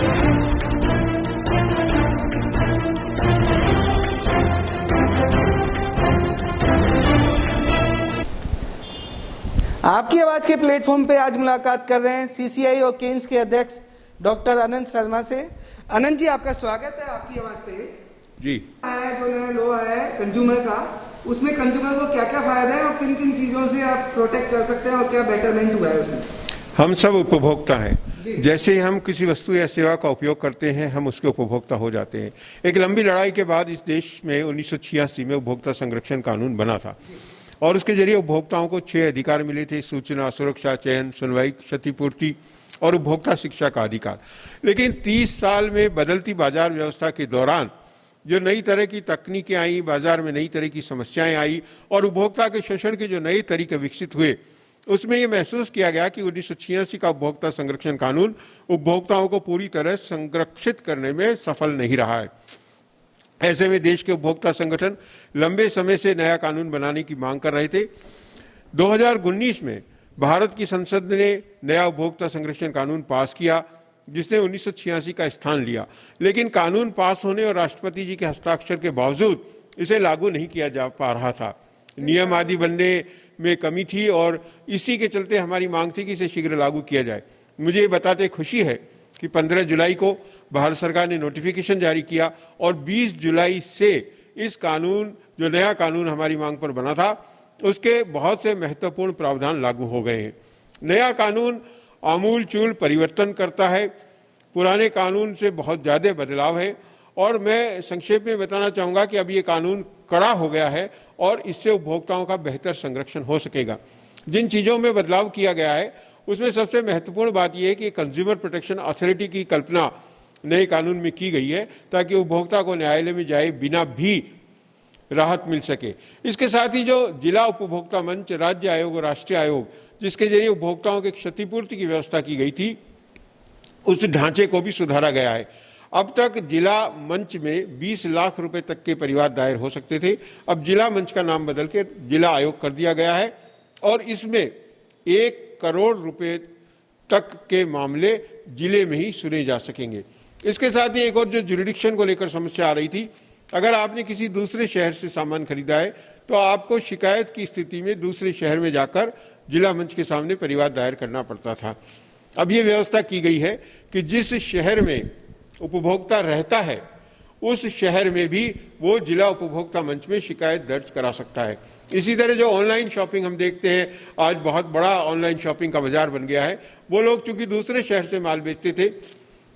आपकी आवाज के प्लेटफॉर्म पे आज मुलाकात कर रहे हैं सीसीआई और केन्स के अध्यक्ष डॉक्टर अनंत शर्मा से। अनंत जी, आपका स्वागत है आपकी आवाज पे। जी, जो नया लॉ आया है कंज्यूमर का, उसमें कंज्यूमर को क्या क्या फायदा है और किन किन चीजों से आप प्रोटेक्ट कर सकते हैं और क्या बेटरमेंट हुआ है उसमें? हम सब उपभोक्ता हैं। जैसे ही हम किसी वस्तु या सेवा का उपयोग करते हैं, हम उसके उपभोक्ता हो जाते हैं। एक लंबी लड़ाई के बाद इस देश में 1986 में उपभोक्ता संरक्षण कानून बना था और उसके जरिए उपभोक्ताओं को 6 अधिकार मिले थे: सूचना, सुरक्षा, चयन, सुनवाई, क्षतिपूर्ति और उपभोक्ता शिक्षा का अधिकार। लेकिन 30 साल में बदलती बाजार व्यवस्था के दौरान जो नई तरह की तकनीकें आई, बाजार में नई तरह की समस्याएं आई और उपभोक्ता के शोषण के जो नए तरीके विकसित हुए, उसमें यह महसूस किया गया कि 1986 का उपभोक्ता संरक्षण कानून उपभोक्ताओं को पूरी तरह संरक्षित करने में सफल नहीं रहा है। ऐसे में देश के उपभोक्ता संगठन लंबे समय से नया कानून बनाने की मांग कर रहे थे। 2019 में भारत की संसद ने नया उपभोक्ता संरक्षण कानून पास किया, जिसने 1986 का स्थान लिया। लेकिन कानून पास होने और राष्ट्रपति जी के हस्ताक्षर के बावजूद इसे लागू नहीं किया जा पा रहा था। नियम आदि बनने में कमी थी और इसी के चलते हमारी मांग थी कि इसे शीघ्र लागू किया जाए। मुझे ये बताते खुशी है कि 15 जुलाई को भारत सरकार ने नोटिफिकेशन जारी किया और 20 जुलाई से इस कानून, जो नया कानून हमारी मांग पर बना था, उसके बहुत से महत्वपूर्ण प्रावधान लागू हो गए हैं। नया कानून आमूलचूल परिवर्तन करता है, पुराने कानून से बहुत ज़्यादा बदलाव है और मैं संक्षेप में बताना चाहूँगा कि अब ये कानून कड़ा हो गया है और इससे उपभोक्ताओं का बेहतर संरक्षण हो सकेगा। जिन चीज़ों में बदलाव किया गया है उसमें सबसे महत्वपूर्ण बात यह है कि कंज्यूमर प्रोटेक्शन अथॉरिटी की कल्पना नए कानून में की गई है ताकि उपभोक्ता को न्यायालय में जाए बिना भी राहत मिल सके। इसके साथ ही जो जिला उपभोक्ता मंच, राज्य आयोग और राष्ट्रीय आयोग, जिसके जरिए उपभोक्ताओं की क्षतिपूर्ति की व्यवस्था की गई थी, उस ढांचे को भी सुधारा गया है। अब तक जिला मंच में 20 लाख रुपए तक के परिवार दायर हो सकते थे। अब जिला मंच का नाम बदल के जिला आयोग कर दिया गया है और इसमें 1 करोड़ रुपए तक के मामले जिले में ही सुने जा सकेंगे। इसके साथ ही एक और जो जुरिडिक्शन को लेकर समस्या आ रही थी, अगर आपने किसी दूसरे शहर से सामान खरीदा है तो आपको शिकायत की स्थिति में दूसरे शहर में जाकर जिला मंच के सामने परिवार दायर करना पड़ता था। अब ये व्यवस्था की गई है कि जिस शहर में उपभोक्ता रहता है उस शहर में भी वो जिला उपभोक्ता मंच में शिकायत दर्ज करा सकता है। इसी तरह जो ऑनलाइन शॉपिंग हम देखते हैं, आज बहुत बड़ा ऑनलाइन शॉपिंग का बाजार बन गया है। वो लोग चूंकि दूसरे शहर से माल बेचते थे,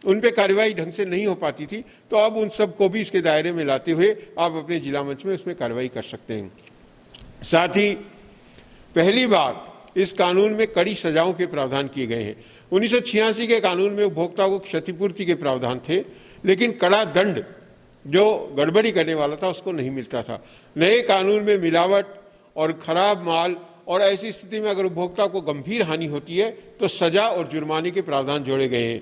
उन पे कार्रवाई ढंग से नहीं हो पाती थी, तो अब उन सब को भी इसके दायरे में लाते हुए आप अपने जिला मंच में उसमें कार्रवाई कर सकते हैं। साथ ही पहली बार इस कानून में कड़ी सजाओं के प्रावधान किए गए हैं। 1986 के कानून में उपभोक्ता को क्षतिपूर्ति के प्रावधान थे, लेकिन कड़ा दंड जो गड़बड़ी करने वाला था उसको नहीं मिलता था। नए कानून में मिलावट और खराब माल और ऐसी स्थिति में अगर उपभोक्ता को गंभीर हानि होती है तो सजा और जुर्माने के प्रावधान जोड़े गए हैं।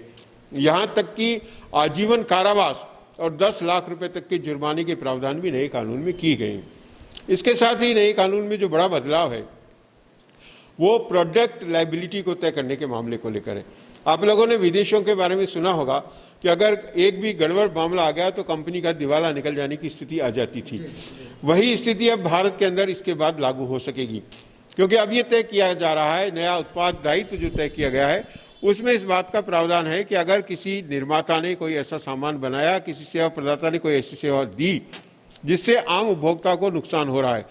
यहाँ तक कि आजीवन कारावास और 10 लाख रुपए तक के जुर्माने के प्रावधान भी नए कानून में किए गए हैं। इसके साथ ही नए कानून में जो बड़ा बदलाव है वो प्रोडक्ट लायबिलिटी को तय करने के मामले को लेकर है। आप लोगों ने विदेशों के बारे में सुना होगा कि अगर एक भी गड़बड़ मामला आ गया तो कंपनी का दिवाला निकल जाने की स्थिति आ जाती थी। वही स्थिति अब भारत के अंदर इसके बाद लागू हो सकेगी, क्योंकि अब ये तय किया जा रहा है, नया उत्पाद दायित्व जो तय किया गया है उसमें इस बात का प्रावधान है कि अगर किसी निर्माता ने कोई ऐसा सामान बनाया, किसी सेवा प्रदाता ने कोई ऐसी सेवा दी जिससे आम उपभोक्ता को नुकसान हो रहा है,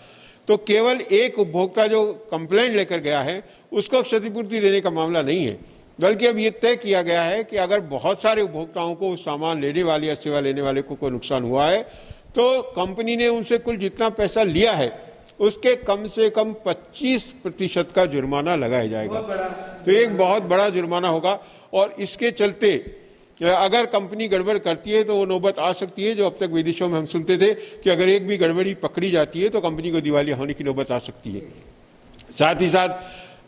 तो केवल एक उपभोक्ता जो कंप्लेंट लेकर गया है उसको क्षतिपूर्ति देने का मामला नहीं है, बल्कि अब ये तय किया गया है कि अगर बहुत सारे उपभोक्ताओं को सामान लेने वाले या सेवा लेने वाले को कोई नुकसान हुआ है तो कंपनी ने उनसे कुल जितना पैसा लिया है उसके कम से कम 25% का जुर्माना लगाया जाएगा। तो एक बहुत बड़ा जुर्माना होगा और इसके चलते अगर कंपनी गड़बड़ करती है तो वो नौबत आ सकती है जो अब तक विदेशों में हम सुनते थे कि अगर एक भी गड़बड़ी पकड़ी जाती है तो कंपनी को दिवालिया होने की नौबत आ सकती है। साथ ही साथ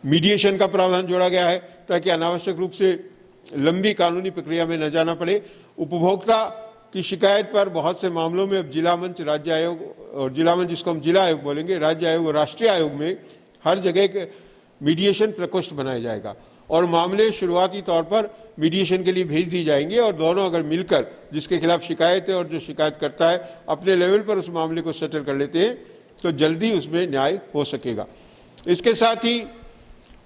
मीडिएशन का प्रावधान जोड़ा गया है ताकि अनावश्यक रूप से लंबी कानूनी प्रक्रिया में न जाना पड़े। उपभोक्ता की शिकायत पर बहुत से मामलों में अब जिला मंच, राज्य आयोग और जिला मंच जिसको हम जिला आयोग बोलेंगे, राज्य आयोग और राष्ट्रीय आयोग में हर जगह एक मीडिएशन प्रकोष्ठ बनाया जाएगा और मामले शुरुआती तौर पर मीडिएशन के लिए भेज दी जाएंगे और दोनों अगर मिलकर जिसके खिलाफ शिकायत है और जो शिकायत करता है अपने लेवल पर उस मामले को सेटल कर लेते हैं तो जल्दी उसमें न्याय हो सकेगा। इसके साथ ही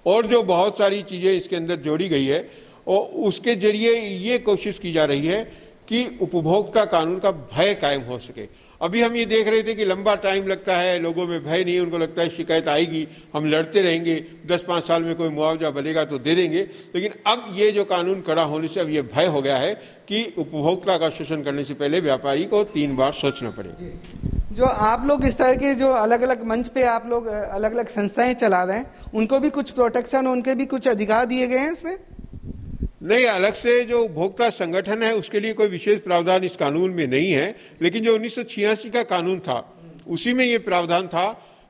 और जो बहुत सारी चीज़ें इसके अंदर जोड़ी गई है और उसके जरिए ये कोशिश की जा रही है कि उपभोक्ता कानून का भय कायम हो सके। अभी हम ये देख रहे थे कि लंबा टाइम लगता है, लोगों में भय नहीं, उनको लगता है शिकायत आएगी, हम लड़ते रहेंगे, 10-5 साल में कोई मुआवजा बनेगा तो दे देंगे। लेकिन अब ये जो कानून कड़ा होने से अब ये भय हो गया है कि उपभोक्ता का शोषण करने से पहले व्यापारी को 3 बार सोचना पड़ेगा। जो आप लोग इस तरह के जो अलग अलग मंच पे आप लोग अलग अलग संस्थाएं चला रहे हैं, उनको भी कुछ प्रोटेक्शन, उनके भी कुछ अधिकार दिए गए हैं इसमें? नहीं, अलग से जो उपभोक्ता संगठन है उसके लिए कोई विशेष प्रावधान इस कानून में नहीं है, लेकिन जो 1986 का कानून था उसी में ये प्रावधान था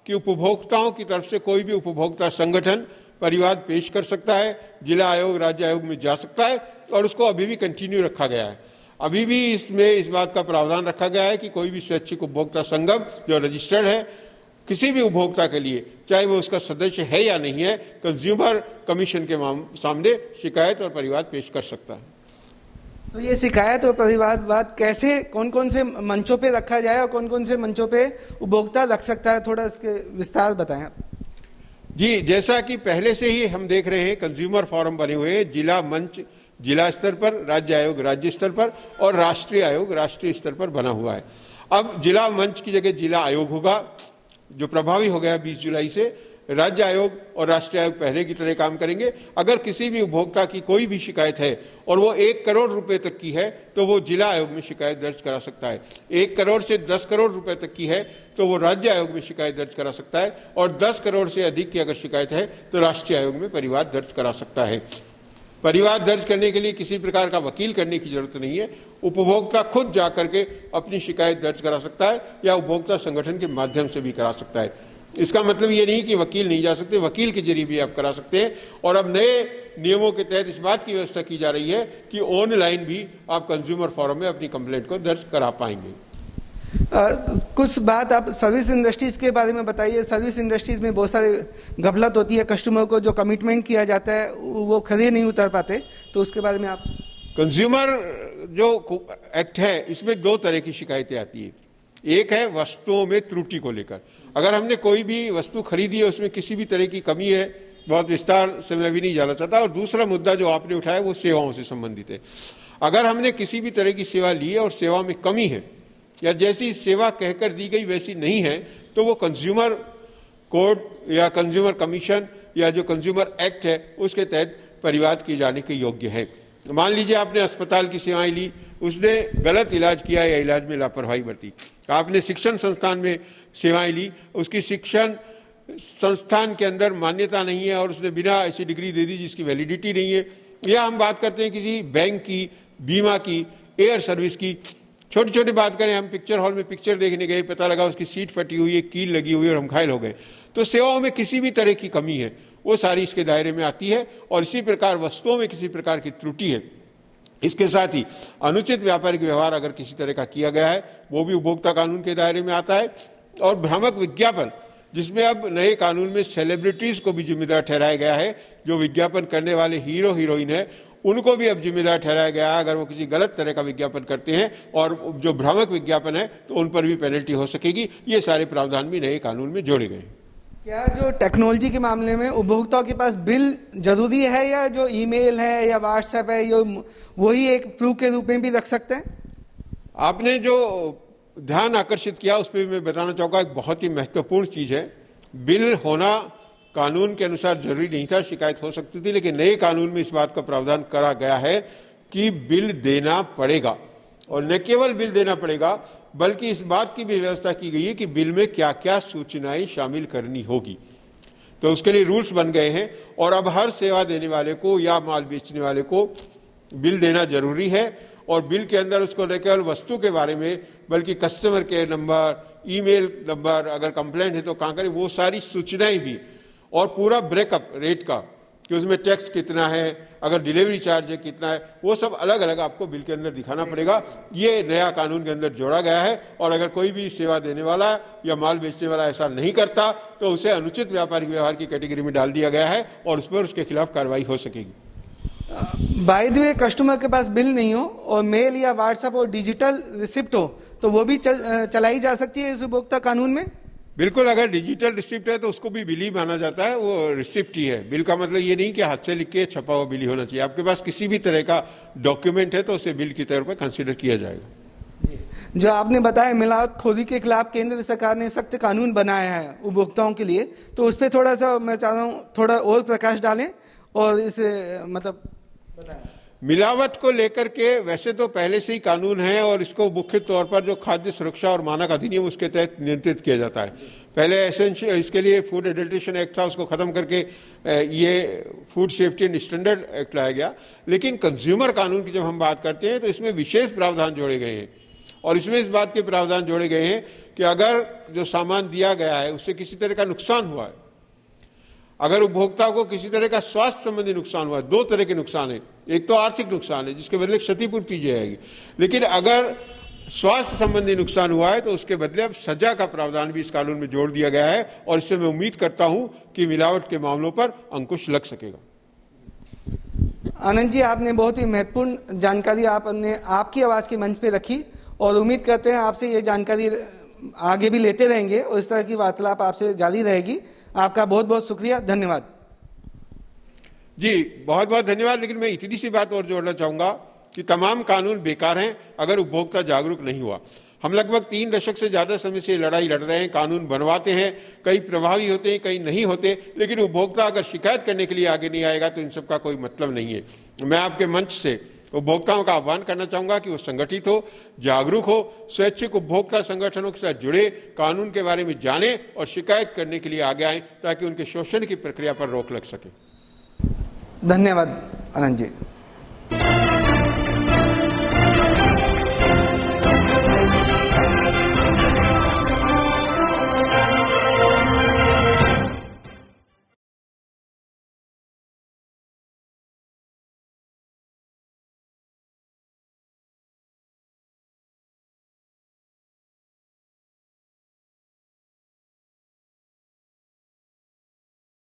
कि उपभोक्ताओं की तरफ से कोई भी उपभोक्ता संगठन परिवाद पेश कर सकता है, जिला आयोग राज्य आयोग में जा सकता है और उसको अभी भी कंटिन्यू रखा गया है। अभी भी इसमें इस बात का प्रावधान रखा गया है कि कोई भी स्वैच्छिक उपभोक्ता संगम जो रजिस्टर्ड है किसी भी उपभोक्ता के लिए, चाहे वो उसका सदस्य है या नहीं है, कंज्यूमर कमीशन के सामने शिकायत और परिवाद पेश कर सकता है। तो ये शिकायत और परिवाद कैसे, कौन कौन से मंचों पे रखा जाए और कौन कौन से मंचों पे उपभोक्ता रख सकता है, थोड़ा इसके विस्तार बताएं आप। जी, जैसा कि पहले से ही हम देख रहे हैं कंज्यूमर फोरम बने हुए हैं, जिला मंच जिला स्तर पर, राज्य आयोग राज्य स्तर पर और राष्ट्रीय आयोग राष्ट्रीय स्तर पर बना हुआ है। अब जिला मंच की जगह जिला आयोग होगा जो प्रभावी हो गया 20 जुलाई से। राज्य आयोग और राष्ट्रीय आयोग पहले की तरह काम करेंगे। अगर किसी भी उपभोक्ता की कोई भी शिकायत है और वो 1 करोड़ रुपए तक की है तो वो जिला आयोग में शिकायत दर्ज करा सकता है। 1 करोड़ से 10 करोड़ रुपए तक की है तो वो राज्य आयोग में शिकायत दर्ज करा सकता है और 10 करोड़ से अधिक की अगर शिकायत है तो राष्ट्रीय आयोग में परिवाद दर्ज करा सकता है। परिवाद दर्ज करने के लिए किसी प्रकार का वकील करने की जरूरत नहीं है, उपभोक्ता खुद जाकर के अपनी शिकायत दर्ज करा सकता है या उपभोक्ता संगठन के माध्यम से भी करा सकता है। इसका मतलब ये नहीं कि वकील नहीं जा सकते, वकील के जरिए भी आप करा सकते हैं। और अब नए नियमों के तहत इस बात की व्यवस्था की जा रही है कि ऑनलाइन भी आप कंज्यूमर फोरम में अपनी कंप्लेंट को दर्ज करा पाएंगे। कुछ बात आप सर्विस इंडस्ट्रीज के बारे में बताइए। सर्विस इंडस्ट्रीज में बहुत सारे गफलत होती है, कस्टमर को जो कमिटमेंट किया जाता है वो खड़े नहीं उतर पाते, तो उसके बारे में आप। कंज्यूमर जो एक्ट है इसमें 2 तरह की शिकायतें आती है। एक है वस्तुओं में त्रुटि को लेकर, अगर हमने कोई भी वस्तु खरीदी है उसमें किसी भी तरह की कमी है, बहुत विस्तार से मैं भी नहीं जाना चाहता। और दूसरा मुद्दा जो आपने उठाया वो सेवाओं से संबंधित है। अगर हमने किसी भी तरह की सेवा ली है और सेवा में कमी है या जैसी सेवा कहकर दी गई वैसी नहीं है तो वो कंज्यूमर कोड या कंज्यूमर कमीशन या जो कंज्यूमर एक्ट है उसके तहत परिवाद किए जाने के योग्य है। मान लीजिए आपने अस्पताल की सेवाएं ली, उसने गलत इलाज किया या इलाज में लापरवाही बरती। आपने शिक्षण संस्थान में सेवाएं ली, उसकी शिक्षण संस्थान के अंदर मान्यता नहीं है और उसने बिना ऐसी डिग्री दे दी जिसकी वैलिडिटी नहीं है। या हम बात करते हैं किसी बैंक की, बीमा की, एयर सर्विस की, छोटी छोटी बात करें, हम पिक्चर हॉल में पिक्चर देखने गए, पता लगा उसकी सीट फटी हुई है, कील लगी हुई है और हम घायल हो गए। तो सेवाओं में किसी भी तरह की कमी है वो सारी इसके दायरे में आती है। और इसी प्रकार वस्तुओं में किसी प्रकार की त्रुटि है, इसके साथ ही अनुचित व्यापारिक व्यवहार अगर किसी तरह का किया गया है वो भी उपभोक्ता कानून के दायरे में आता है। और भ्रामक विज्ञापन, जिसमें अब नए कानून में सेलिब्रिटीज को भी जिम्मेदार ठहराया गया है। जो विज्ञापन करने वाले हीरो हीरोइन है उनको भी अब जिम्मेदार ठहराया गया है अगर वो किसी गलत तरह का विज्ञापन करते हैं, और जो भ्रामक विज्ञापन है तो उन पर भी पेनल्टी हो सकेगी। ये सारे प्रावधान भी नए कानून में जोड़े गए। क्या जो टेक्नोलॉजी के मामले में उपभोक्ताओं के पास बिल जरूरी है या जो ईमेल है या व्हाट्सएप है ये वही एक प्रूफ के रूप में भी रख सकते हैं? आपने जो ध्यान आकर्षित किया उस पर मैं बताना चाहूँगा, एक बहुत ही महत्वपूर्ण चीज़ है। बिल होना कानून के अनुसार जरूरी नहीं था, शिकायत हो सकती थी, लेकिन नए कानून में इस बात का प्रावधान करा गया है कि बिल देना पड़ेगा। और न केवल बिल देना पड़ेगा बल्कि इस बात की भी व्यवस्था की गई है कि बिल में क्या क्या सूचनाएं शामिल करनी होगी। तो उसके लिए रूल्स बन गए हैं और अब हर सेवा देने वाले को या माल बेचने वाले को बिल देना जरूरी है। और बिल के अंदर उसको न केवल वस्तु के बारे में बल्कि customer care number, email number, अगर कंप्लेंट है तो कहाँ करें, वो सारी सूचनाएं भी, और पूरा ब्रेकअप रेट का कि उसमें टैक्स कितना है, अगर डिलीवरी चार्ज है कितना है, वो सब अलग अलग आपको बिल के अंदर दिखाना पड़ेगा। ये नया कानून के अंदर जोड़ा गया है और अगर कोई भी सेवा देने वाला या माल बेचने वाला ऐसा नहीं करता तो उसे अनुचित व्यापारिक व्यवहार की कैटेगरी में डाल दिया गया है और उस पर उसके खिलाफ कार्रवाई हो सकेगी। बाय द वे, कस्टमर के पास बिल नहीं हो और मेल या व्हाट्सएप और डिजिटल रिसिप्ट हो तो वो भी चलाई जा सकती है इस उपभोक्ता कानून में? बिल्कुल, अगर डिजिटल रिसिप्ट है तो उसको भी बिल ही माना जाता है, वो रिसिप्ट ही है। बिल का मतलब ये नहीं कि हाथ से लिख के छपा हुआ बिल ही होना चाहिए। आपके पास किसी भी तरह का डॉक्यूमेंट है तो उसे बिल की तौर पर कंसीडर किया जाएगा। जो आपने बताया मिलावटखोरी के खिलाफ केंद्र सरकार ने सख्त कानून बनाया है उपभोक्ताओं के लिए, तो उस पर थोड़ा सा मैं चाह रहा हूँ थोड़ा और प्रकाश डालें और इसे मतलब बताएं। मिलावट को लेकर के वैसे तो पहले से ही कानून है और इसको मुख्य तौर पर जो खाद्य सुरक्षा और मानक अधिनियम उसके तहत नियंत्रित किया जाता है। पहले एसेंशियल इसके लिए फूड एडल्ट्रेशन एक्ट था, उसको खत्म करके ये food safety and standard act लाया गया। लेकिन कंज्यूमर कानून की जब हम बात करते हैं तो इसमें विशेष प्रावधान जोड़े गए हैं और इसमें इस बात के प्रावधान जोड़े गए हैं कि अगर जो सामान दिया गया है उससे किसी तरह का नुकसान हुआ है, अगर उपभोक्ता को किसी तरह का स्वास्थ्य संबंधी नुकसान हुआ है, दो तरह के नुकसान है, एक तो आर्थिक नुकसान है जिसके बदले क्षतिपूर्ति की जाएगी, लेकिन अगर स्वास्थ्य संबंधी नुकसान हुआ है तो उसके बदले अब सजा का प्रावधान भी इस कानून में जोड़ दिया गया है और इससे मैं उम्मीद करता हूं कि मिलावट के मामलों पर अंकुश लग सकेगा। आनंद जी, आपने बहुत ही महत्वपूर्ण जानकारी आपने आपकी आवाज के मंच पे रखी और उम्मीद करते हैं आपसे ये जानकारी आगे भी लेते रहेंगे और इस तरह की वार्तालाप आपसे जारी रहेगी। आपका बहुत बहुत शुक्रिया, धन्यवाद। जी बहुत बहुत धन्यवाद। लेकिन मैं इतनी सी बात और जोड़ना चाहूंगा कि तमाम कानून बेकार हैं अगर उपभोक्ता जागरूक नहीं हुआ। हम लगभग 3 दशक से ज्यादा समय से लड़ाई लड़ रहे हैं, कानून बनवाते हैं, कई प्रभावी होते हैं, कई नहीं होते, लेकिन उपभोक्ता अगर शिकायत करने के लिए आगे नहीं आएगा तो इन सब का कोई मतलब नहीं है। मैं आपके मंच से उपभोक्ताओं का आह्वान करना चाहूंगा कि वो संगठित हो, जागरूक हो, स्वैच्छिक उपभोक्ता संगठनों के साथ जुड़े, कानून के बारे में जाने और शिकायत करने के लिए आगे आए ताकि उनके शोषण की प्रक्रिया पर रोक लग सके। धन्यवाद आनंद जी।